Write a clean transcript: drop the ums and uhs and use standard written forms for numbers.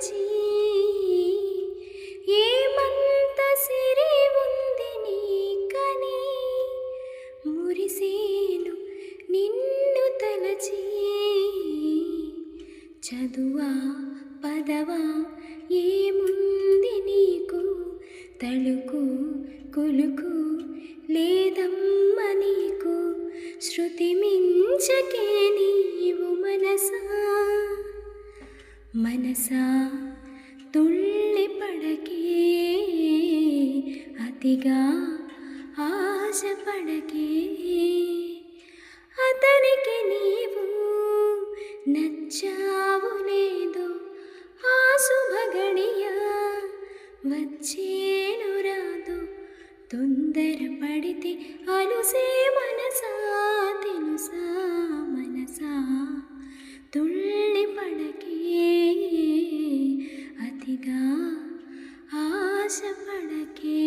తలచి ఏమంత సిరి ఉంది నీకని మురిసేను నిన్ను తలచి. చదువా పదవా ఏముంది నీకు, తళుకు కులుకు లేదమ్మ నీకు. శృతి మించకే నీవు మనసా మనసా తుళ్ళి పడకే, అతిగా ఆశపడకే. అతనికి నీవు నచ్చావు లేదో ఆ శుభగడియ వచ్చేను రాదు. తొందర పడితే అలుసే మనసా తెలుసా మనసా తుళ్ళి పడకే, అతిగా ఆశపడకే.